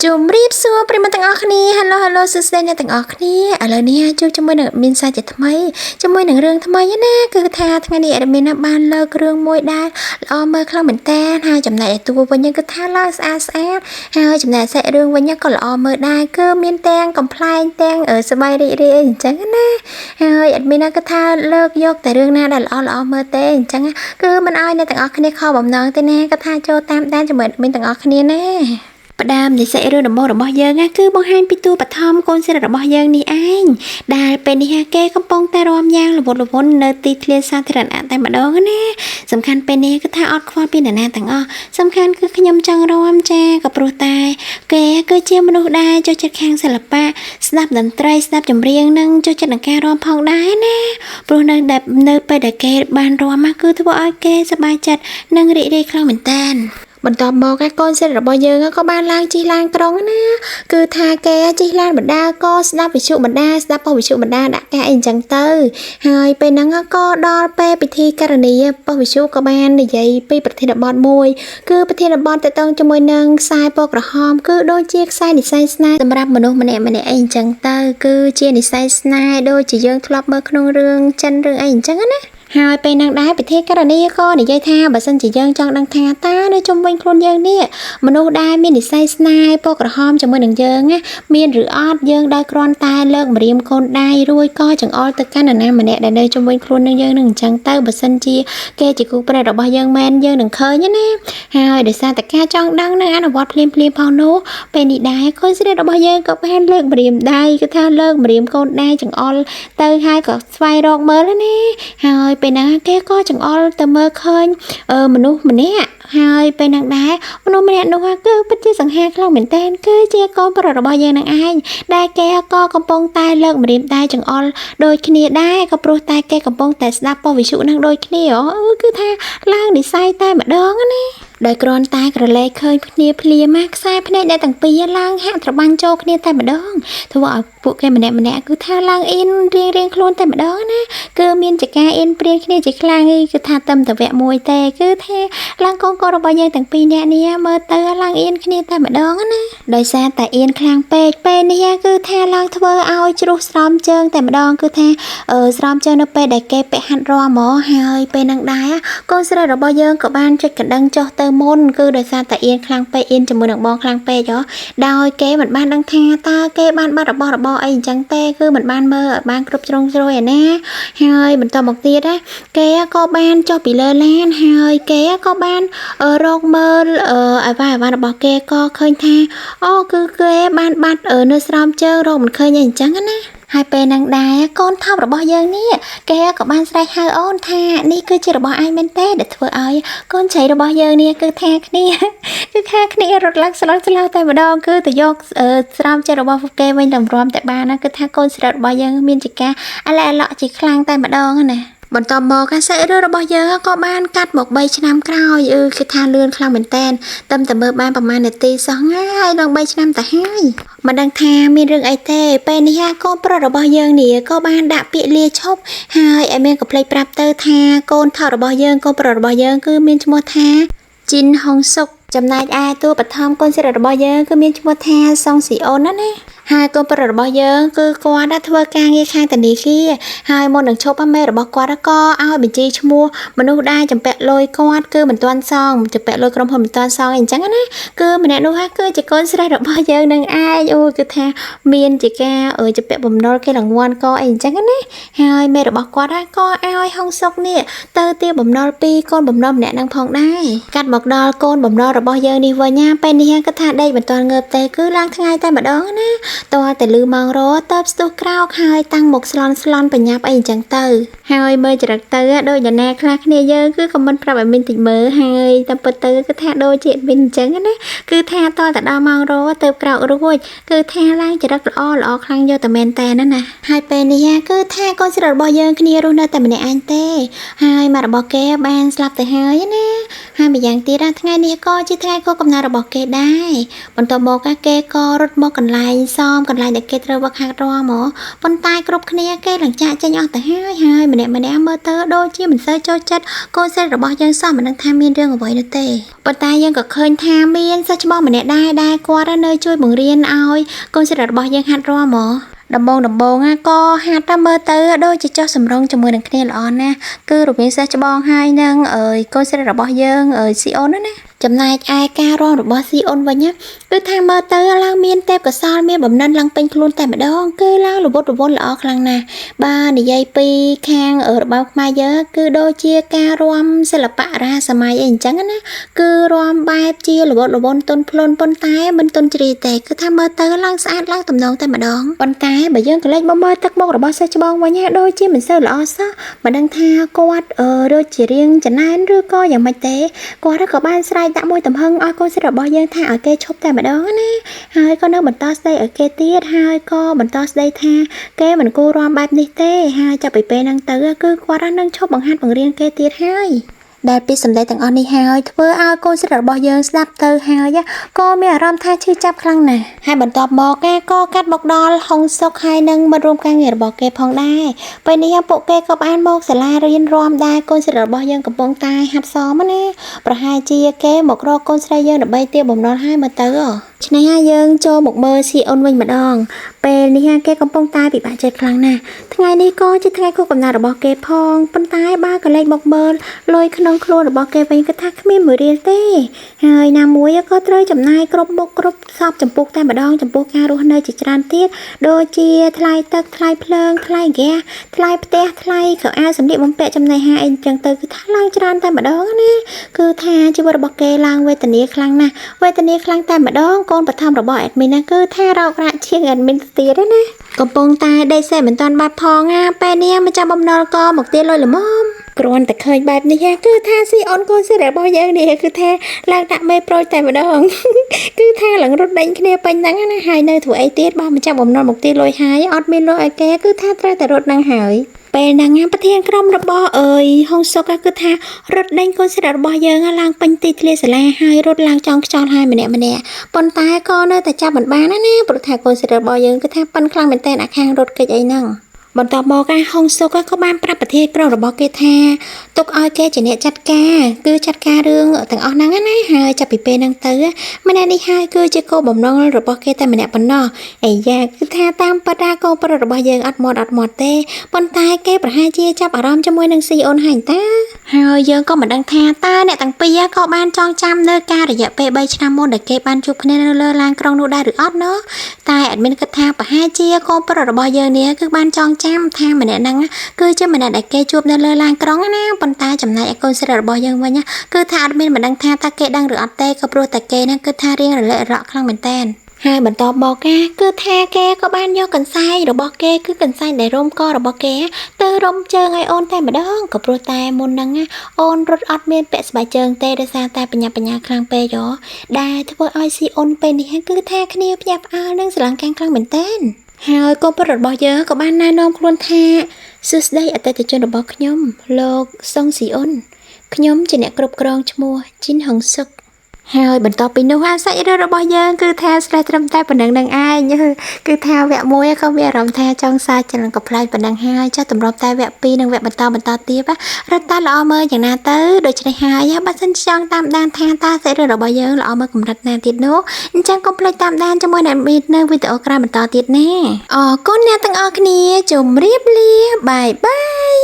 ជំរាបសួរប្រិយមិត្តទាំងអស់គ្នា Hello សួស្តីអ្នកទាំងអស់គ្នាឥឡូវនេះជួបជាមួយនឹងមានសារជាថ្មីជាមួយនឹងរឿងថ្មីណាគឺថាថ្ងៃនេះមានបានលើករឿងមួយដែលល្អមើលខ្លាំងមែនតើហើយចំណែកឯតួវិញគឺថាឡើងស្អាតហើយចំណែកសាច់រឿងវិញក៏ល្អមើលដែរគឺមានទាំងកំ pl ែងទាំងសบายរីករាយអីអញ្ចឹងណាហើយអត់មានគឺថាលើកយកតែរឿងណាដែលល្អមើលទេអញ្ចឹងគឺមិនឲ្យអ្នកទាំងអស់គ្នាខកបំណងទេណាគឺថាចូលតាមដានជាមួយមានទាំងអស់គ្នាណាផ្ដើមនៃសាច់រឿងដំបូងរបស់យើងគឺបង្ហាញពីតួបឋមកូនស្រីរបស់យើងនេះឯងដែលពេលនេះគេកំពុងតែរាំយ៉ាងល្វត់ល្វន់នៅទីធ្លាសាធារណៈតែម្ដងណាសំខាន់ពេលនេះគឺថាអត់ខ្វល់ពីអ្នកណាទាំងអស់សំខាន់គឺខ្ញុំចង់រាំចាក៏ព្រោះតែគេគឺជាមនុស្សដែលចូលចិត្តខាងសិល្បៈស្ដាប់តន្ត្រីស្ដាប់ចម្រៀងនិងចូលចិត្តនឹងការរាំផងដែរណាព្រោះនៅពេលដែលគេបានរាំគឺធ្វើឲ្យគេសប្បាយចិត្តនិងរីករាយខ្លាំងមែនតើបន្ទាប់មកកូនសិស្សរបស់យើងក៏បានឡើងជិះឡានក្រុងណាគឺថាគេជិះឡានបណ្ដាក៏ស្ដាប់វិទ្យុបណ្ដាស្ដាប់ប៉ុស្តិ៍វិទ្យុបណ្ដាដាក់ការអីអញ្ចឹងទៅហើយពេលហ្នឹងក៏ដល់ពេលពិធីករណីប៉ុស្តិ៍វិទ្យុក៏បាននិយាយពីប្រធានបទមួយគឺប្រធានបទតទៅជាមួយនឹងខ្សែពណ៌ក្រហមគឺដូចជាខ្សែនិស្ស័យស្នេហ៍សម្រាប់មនុស្សម្នាក់អីអញ្ចឹងទៅគឺជានិស្ស័យស្នេហ៍ដូចជាយើងធ្លាប់មើលក្នុងរឿងចិនរឿងអីអញ្ចឹងណាហើយពេលហ្នឹងដែរប្រធានករណីក៏និយាយថាបើសិនជាយើងចង់ដឹងថាតើនៅជុំវិញខ្លួនយើងនេះមនុស្សដែលមាននិស្ស័យស្នេហ៍ពណ៌ក្រហមជាមួយនឹងយើងមានឬអត់យើងដែលគ្រាន់តែលើកម្រាមកូនដៃរួចក៏ចង្អុលទៅកាន់នរណាម្នាក់ដែលនៅជុំវិញខ្លួននឹងយើងនឹងអញ្ចឹងទៅបើសិនជាគេជាគូប្រែរបស់យើងមែនយើងនឹងឃើញណាហើយដោយសារតែការចង់ដឹងនឹងអនុវត្តភ្លាមផងនោះពេលនេះដែរកូនស្រីរបស់យើងក៏បានលើកម្រាមដៃគឺថាលើកម្រាមកូនដៃចង្អុលទៅហើយក៏ស្វែងរកមើលណាហើយពេលហ្នឹងគេក៏ចង្អុលទៅមើលឃើញមនុស្សម្នាក់ហើយពេលហ្នឹងដែរមនុស្សម្នាក់នោះគឺពិតជាសង្ហាខ្លាំងមែនទែនគឺជាកូនប្រុសរបស់យើងនឹងឯងដែលគេក៏កំពុងតែលើកម្រាមដៃចង្អុលដូចគ្នាដែរក៏ព្រោះតែគេកំពុងតែស្ដាប់ប៉ុស្តិ៍វិទ្យុនឹងដូចគ្នាគឺថាឡើងនិស្ស័យតែម្ដងណាដោយគ្រាន់តែក្រឡេកឃើញគ្នាភ្លាមខ្សែភ្នែកអ្នកទាំងពីរឡើងហាក់ត្របាញ់ចូលគ្នាតែម្ដងធ្វើឲ្យពួកគេម្នាក់គឺថាឡើងអ៊ីនរៀងខ្លួនតែម្ដងណាគឺមានចការអ៊ីនព្រៀងគ្នាជាខ្លាំងគឺថាតែវគ្គមួយទេគឺថាឡើងកូនរបស់យើងទាំងពីរនាក់នេះមើលទៅឡើងអ៊ីនគ្នាតែម្ដងណាដោយសារតែអ៊ីនខ្លាំងពេកពេលនេះគឺថាឡើងធ្វើឲ្យជ្រុះស្រោមជើងតែម្ដងគឺថាស្រោមជើងនៅពេលដែលគេពាក់ហាត់រាំហ្មងហើយពេលហ្នឹងដែរកូនស្រីរបស់យើងក៏បានចុចកណ្ដឹងចុះទៅមុនគឺដោយសារតែអ៊ីនខ្លាំងពេកអ៊ីនជាមួយនឹងបងខ្លាំងពេកដោយគេមិនបានដឹងថាតើគេបានបាត់របស់អីអញ្ចឹងទេគឺមិនបានមើលឲ្យបានគ្រប់ជ្រុងជ្រោយឯណាហើយបន្តមកទៀតគេក៏បានចុះពីលើឡានហើយគេក៏បានរកមើលអាវ៉ារបស់គេក៏ឃើញថាគឺគេបានបាត់នៅស្រោមជើងរកមិនឃើញអីអញ្ចឹងណាហើយពេលហ្នឹងដែរកូនថោករបស់យើងនេះគេក៏បានស្រែកហៅអូនថានេះគឺជារបស់ឯងមែនទេដែលធ្វើឲ្យកូនចៃរបស់យើងនេះគឺថាគ្នារត់ឡើងស្លោតែម្ដងគឺទៅយកស្រោមចិត្តរបស់គេវិញតម្រាំតែបានណាគឺថាកូនស្រីរបស់យើងមានចការអាឡែឡក់ជាខ្លាំងតែម្ដងណាបន្តមកសាច់រឿងរបស់យើងក៏បានកាត់មក3ឆ្នាំក្រោយគឺថាលឿនខ្លាំងមែនតែនតែមើលបានប្រហែលនាទីសោះហើយដល់3ឆ្នាំទៅហើយមិនដឹងថាមានរឿងអីទេពេលនេះកូនប្រុសរបស់យើងនេះក៏បានដាក់ពាក្យលាឈប់ហើយឲ្យមានកំភ្លេចប្រាប់ទៅថាកូនថោករបស់យើងកូនប្រុសរបស់យើងគឺមានឈ្មោះថាជីនហុងសុកចំណែកឯតួបឋមកូនស្រីរបស់យើងគឺមានឈ្មោះថាសុងស៊ីអូនណាហើយកូនប្រុសរបស់យើងគឺគាត់đãធ្វើការងារខាងធនាគារហើយមុននឹងឈប់មេរបស់គាត់ក៏ឲ្យបញ្ជីឈ្មោះមនុស្សដែលចម្ពាក់លុយគាត់គឺមិនទាន់សងចម្ពាក់លុយក្រុមហ៊ុនមិនទាន់សងអីអញ្ចឹងណាគឺម្នាក់នោះគឺជាកូនស្រីរបស់យើងនឹងឯងគឺថាមានជាការចម្ពាក់បំណុលគេរង្វាន់ក៏អីអញ្ចឹងណាហើយមេរបស់គាត់ក៏ឲ្យហុងសុកនេះទៅទារបំណុលពីកូនបំណុលម្នាក់នឹងផងដែរកាត់មកដល់កូនបំណុលរបស់យើងនេះវិញពេលនេះគាត់ថាដេកមិនទាន់ងើបទេគឺឡើងថ្ងៃតែម្ដងណាតើតែលឺម៉ងរទៅស្ទុះក្រោកហើយតាំងមុខស្លន់បញ្ញាប់អីអញ្ចឹងទៅហើយមើលចរិតទៅដូចយ៉ាងណាខ្លះគ្នាយើងគឺខមមិនប្រាប់ឲ្យមានតិចមើលហើយតែពិតទៅគឺថាដូចជាមានអញ្ចឹងណាគឺថាតើដល់ម៉ងរទៅក្រោករួចគឺថាឡើងចរិតល្អខ្លាំងយកតែមែនតែណាហើយពេលនេះគឺថាកូនស្រីរបស់យើងគ្នារស់នៅតែម្នាក់ឯងទេហើយម៉ាក់របស់គេបានស្លាប់ទៅហើយណាហើយម្យ៉ាងទៀតថ្ងៃនេះក៏ជាថ្ងៃខួបកំណើតរបស់គេដែរបន្ទាប់មកគេក៏រត់មកកន្លែងស មកន្លែងដែលគេត្រូវវឹកហាត់រាំហ្មងប៉ុន្តែគ្រប់គ្នាគេឡើងចាក់ចេញអស់ទៅហើយម្នាក់មើលទៅដូចជាមិនសូវចូលចិត្តកូនស្រីរបស់យើងសោះមិនដឹងថាមានរឿងអ្វីនោះទេប៉ុន្តែយើងក៏ឃើញថាមានសិស្សច្បងម្នាក់ដែរគាត់នៅជួយបង្រៀនឲ្យកូនស្រីរបស់យើងហាត់រាំហ្មងដំបងក៏ហាត់តែមើលទៅដូចជាចុះសម្រងជាមួយនឹងគ្នាល្អណាស់គឺរវាងសិស្សច្បងហើយនឹងកូនស្រីរបស់យើងស៊ីអូនណាចំណែកឯការរាំរបស់ស៊ីអូនវិញគឺថាមើលទៅឡើងមានទេពកោសល្យមានបំណិនឡើងពេញខ្លួនតែម្ដងគឺឡើងរវត់រវន់ល្អខ្លាំងណាស់បាទនិយាយពីខាងរបាំខ្មែរយើងគឺដូចជាការរាំសិល្បៈរាសម័យអីអញ្ចឹងណាគឺរាំបែបជារវត់រវន់ទន់ភ្លន់ប៉ុន្តែមិនទន់ជ្រាយទេគឺថាមើលទៅឡើងស្អាតឡើងទំនងតែម្ដងប៉ុន្តែបើយើងក៏លេចមកមើលទឹកមុខរបស់សិស្សច្បងវិញដូចជាមិនសូវល្អសោះមិនដឹងថាគាត់ដូចជារៀងចំណែនឬក៏យ៉ាងម៉េចទេគាត់ក៏បានស្រែកដាក់មួយទំហឹងឲ្យកូនស្រីរបស់យើងថាឲ្យគេឈប់តែម្ដងណាហើយក៏នៅបន្តស្ដីឲ្យគេទៀតហើយក៏បន្តស្ដីថាគេមិនគួររាំបែបនេះទេហើយចាប់ពីពេលហ្នឹងទៅគឺគាត់នឹងឈប់បង្ហាត់បង្រៀនគេទៀតហើយដែលពីសម្ដីទាំងអស់នេះហើយធ្វើឲ្យកូនស្រីរបស់យើងស្ដាប់ទៅហើយក៏មានអារម្មណ៍ថាឈឺចាប់ខ្លាំងណាស់ហើយបន្ទាប់មកក៏កាត់មកដល់ហុងសុកហើយនឹងមិត្តរួមការងាររបស់គេផងដែរពេលនេះពួកគេក៏បានមកសាលារៀនរាំដែរកូនស្រីរបស់យើងកំពុងតែហាត់សមណាប្រហែលជាគេមករកកូនស្រីយើងដើម្បីទាបបំណុលឲ្យមើលទៅឆ្នេះហើយយើងចូលមកមើលស៊ីអូនវិញម្ដងពេលនេះគេកំពុងតែពិបាកចិត្តខ្លាំងណាស់ថ្ងៃនេះក៏ជាថ្ងៃខួបកំណើតរបស់គេផងប៉ុន្តែបើក៏លេចមកមើលលុយក្នុងខ្លួនរបស់គេវិញគឺថាគ្មានមួយរៀលទេហើយណាមួយក៏ត្រូវចំណាយគ្រប់មុខគ្រប់សពចំពោះតែម្ដងចំពោះការរស់នៅជាច្រើនទៀតដូចជាថ្លៃទឹកថ្លៃភ្លើងថ្លៃហ្គាសថ្លៃផ្ទះថ្លៃខោអាវសម្លៀកបំពាក់ចំណីអាហារអីចឹងទៅគឺថាឡើងច្រើនតែម្ដងណាគឺថាជីវិតរបស់គេឡើងវេទនាខ្លាំងណាស់វេទនាខ្លាំងតែម្ដងកូនបឋមរបស់ admin ណាគឺថារោគរាក់ជាង admin ទៀតណាកំពុងតែដេកសេមិនតាន់បាត់ផងពេលនេះម្ចាស់បំណុលក៏មកទាលុយល្មមគ្រាន់តែឃើញបែបនេះគឺថាស៊ីអូនកូនស្រីរបស់យើងនេះគឺថាឡើងដាក់មេប្រូចតែម្ដងគឺថាឡើងរត់ដេញគ្នាពេញហ្នឹងណាហើយនៅធ្វើអីទៀតបើម្ចាស់បំណុលមកទាលុយហើយអត់មានលុយឲ្យគេគឺថាត្រូវតែរត់ហ្នឹងហើយពេលហ្នឹងប្រធានក្រុមរបស់ហុងសុកគឺថារត់ដេញកូនស្រីរបស់យើងឡើងពេញទីធ្លាសាលាហើយរត់ឡើងចង់ខ្យល់ហើយម្នាក់ប៉ុន្តែក៏នៅតែចាប់មិនបានណាព្រោះថាកូនស្រីរបស់យើងគឺថាប៉ិនខ្លាំងមែនតើអាខាងរត់គេចអីហ្នឹងបន្ទាប់មកហុងសុកក៏បានប្រាប់ប្រធានក្រុមរបស់គេថាទុកឲ្យគេជាអ្នកចាត់ការគឺចាត់ការរឿងទាំងអស់ហ្នឹងណាហើយចាប់ពីពេលហ្នឹងទៅម្នាក់នេះហើយគឺជាគោលបំណងរបស់គេតែម្នាក់ប៉ុណ្ណោះអីយ៉ាគឺថាតាមបដាគោលប្រតិរបស់យើងអត់មាត់ទេប៉ុន្តែគេប្រហែលជាចាប់អារម្មណ៍ជាមួយនឹងស៊ីអូនហើយតាហើយយើងក៏មិនដឹងថាតើអ្នកទាំងពីរក៏បានចងចាំនៅការរយៈពេល3ឆ្នាំមុនដែលគេបានជួបគ្នានៅលើឡានក្រុងនោះដែរឬអត់ណោះតែ admin គិតថាប្រហែលជាគោលប្រតិរបស់យើងនេះគឺបានចងចាំថាម្នាក់ហ្នឹងគឺជាម្នាក់ដែលគេជួបនៅលើឡានក្រុងណាប៉ុន្តែចំណែកឯកូនស្រីរបស់យើងវិញគឺថាអត់មានមិនដឹងថាតើគេដឹងឬអត់ទេក៏ព្រោះតែគេហ្នឹងគឺថារៀងរលែករក់ខ្លាំងមែនតើហើយបន្ទាប់មកគឺថាគេក៏បានយកកន្សែងរបស់គេគឺកន្សែងដែលរុំករបស់គេទៅរុំជើងឲ្យអូនតែម្ដងក៏ព្រោះតែមុនហ្នឹងអូនរត់អត់មានពាក់ស្បែកជើងទេដោយសារតែបញ្ញាខ្លាំងពេកដែលធ្វើឲ្យស៊ីអូនពេលនេះគឺថាគ្នាភ្ញាក់ផ្អើលនិងស្រឡាញ់ខ្លាំងមែនតើហើយកូនប្រុសរបស់យើងក៏បានណែនាំខ្លួនថាសួស្ដីអតិថិជនរបស់ខ្ញុំលោកសុងស៊ីអ៊ុនខ្ញុំជាអ្នកគ្រប់គ្រងឈ្មោះជីនហុងសុកហើយបន្ទាប់ពីនោះសាច់រឿងរបស់យើងគឺថាស្រេចត្រឹមតែប៉ុណ្្នឹងនឹងឯងគឺថាវគ្គ1ក៏មានអារម្មណ៍ថាចង់សាច់ច្រើនក៏ផ្លាច់ប៉ុណ្្នឹងហើយចាស់តម្រុំតែវគ្គ2និងវគ្គបន្តទៀតរត់តែល្អមើលយ៉ាងណាទៅដូច្នេះហើយបើសិនចង់តាមដានថាតើសាច់រឿងរបស់យើងល្អមើលកម្រិតណាទៀតនោះអញ្ចឹងកុំភ្លេចតាមដានជាមួយអ្នកមាននៅវីដេអូក្រោយបន្តទៀតណាអរគុណអ្នកទាំងអស់គ្នាជម្រាបលាបាយបាយ